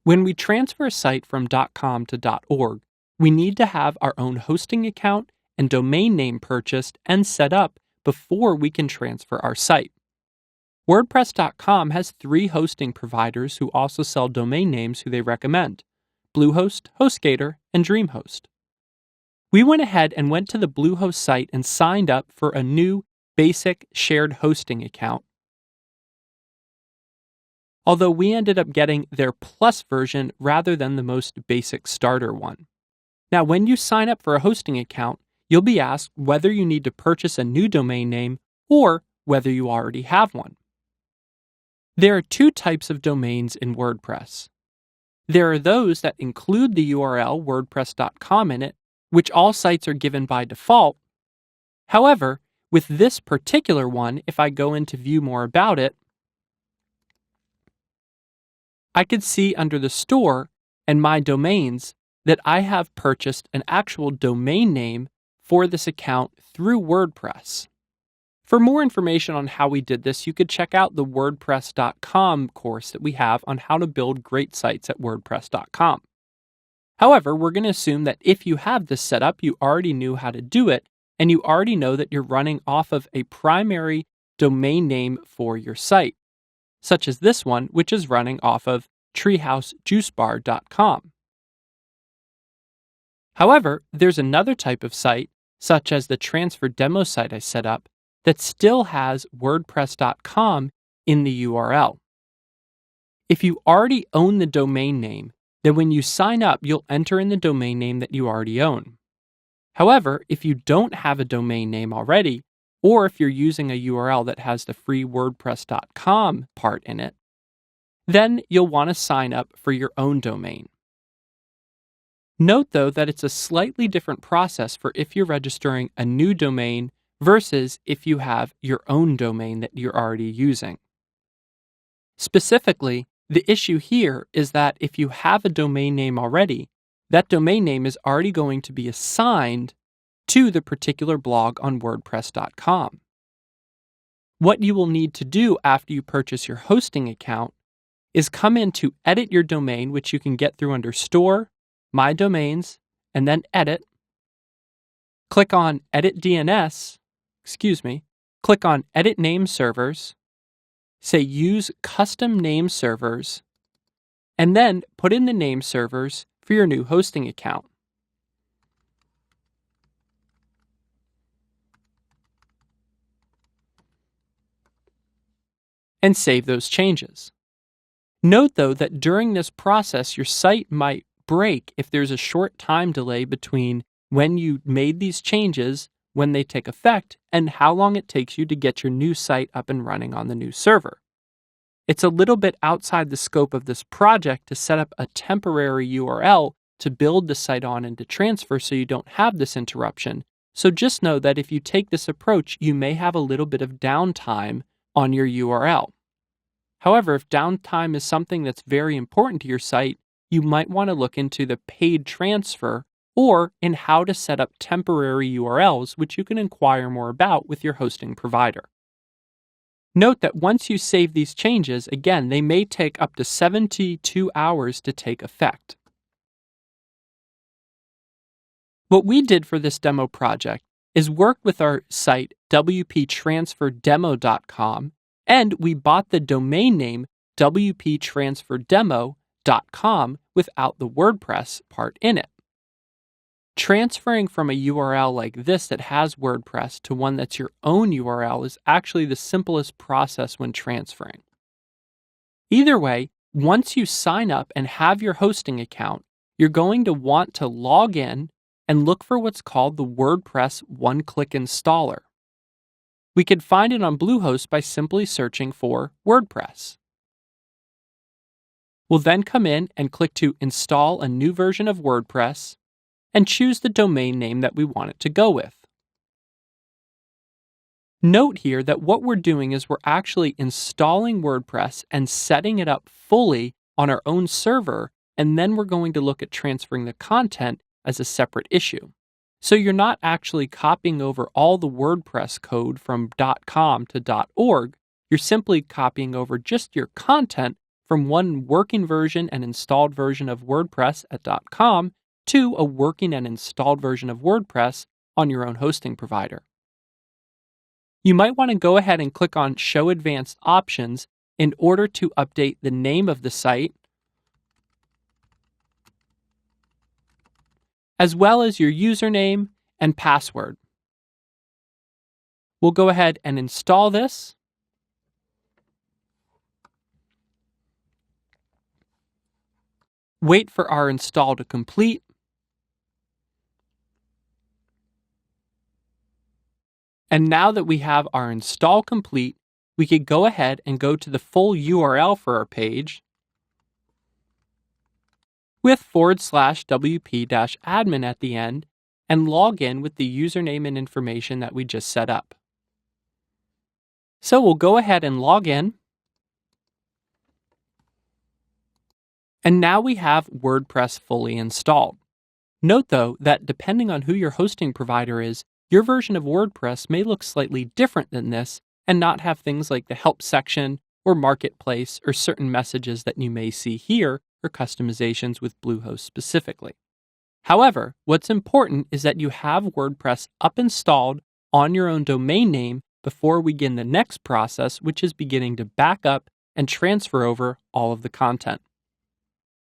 When we transfer a site from .com to .org, we need to have our own hosting account and domain name purchased and set up before we can transfer our site. WordPress.com has 3 hosting providers who also sell domain names who they recommend: Bluehost, HostGator, and DreamHost. We went ahead and went to the Bluehost site and signed up for a new basic shared hosting account, although we ended up getting their Plus version rather than the most basic starter one. Now, when you sign up for a hosting account, you'll be asked whether you need to purchase a new domain name or whether you already have one. There are 2 types of domains in WordPress. There are those that include the URL wordpress.com in it, which all sites are given by default. However, with this particular one, if I go in to view more about it, I could see under the store and my domains that I have purchased an actual domain name for this account through WordPress. For more information on how we did this, you could check out the WordPress.com course that we have on how to build great sites at WordPress.com. However, we're going to assume that if you have this set up, you already knew how to do it, and you already know that you're running off of a primary domain name for your site, such as this one, which is running off of treehousejuicebar.com. However, there's another type of site, such as the transfer demo site I set up, that still has WordPress.com in the URL. If you already own the domain name, then when you sign up, you'll enter in the domain name that you already own. However, if you don't have a domain name already, or if you're using a URL that has the free WordPress.com part in it, then you'll want to sign up for your own domain. Note, though, that it's a slightly different process for if you're registering a new domain versus if you have your own domain that you're already using. Specifically, the issue here is that if you have a domain name already, that domain name is already going to be assigned to the particular blog on WordPress.com. What you will need to do after you purchase your hosting account is come in to edit your domain, which you can get through under Store, My Domains, and then Edit. Click on click on Edit Name Servers, say Use Custom Name Servers, and then put in the name servers for your new hosting account. And save those changes. Note, though, that during this process, your site might break if there's a short time delay between when you made these changes, when they take effect, and how long it takes you to get your new site up and running on the new server. It's a little bit outside the scope of this project to set up a temporary URL to build the site on and to transfer so you don't have this interruption. So just know that if you take this approach, you may have a little bit of downtime on your URL. However, if downtime is something that's very important to your site, you might want to look into the paid transfer or in how to set up temporary URLs, which you can inquire more about with your hosting provider. Note that once you save these changes, again, they may take up to 72 hours to take effect. What we did for this demo project is work with our site wptransferdemo.com, and we bought the domain name wptransferdemo.com without the WordPress part in it. Transferring from a URL like this that has WordPress to one that's your own URL is actually the simplest process when transferring. Either way, once you sign up and have your hosting account, you're going to want to log in and look for what's called the WordPress one-click installer. We could find it on Bluehost by simply searching for WordPress. We'll then come in and click to install a new version of WordPress and choose the domain name that we want it to go with. Note here that what we're doing is we're actually installing WordPress and setting it up fully on our own server, and then we're going to look at transferring the content as a separate issue. So you're not actually copying over all the WordPress code from .com to .org, you're simply copying over just your content from one working version and installed version of WordPress at .com to a working and installed version of WordPress on your own hosting provider. You might want to go ahead and click on Show Advanced Options in order to update the name of the site, as well as your username and password. We'll go ahead and install this. Wait for our install to complete. And now that we have our install complete, we could go ahead and go to the full URL for our page with /wp-admin at the end and log in with the username and information that we just set up. So we'll go ahead and log in. And now we have WordPress fully installed. Note though that depending on who your hosting provider is, your version of WordPress may look slightly different than this and not have things like the help section or marketplace or certain messages that you may see here or customizations with Bluehost specifically. However, what's important is that you have WordPress up installed on your own domain name before we begin the next process, which is beginning to back up and transfer over all of the content.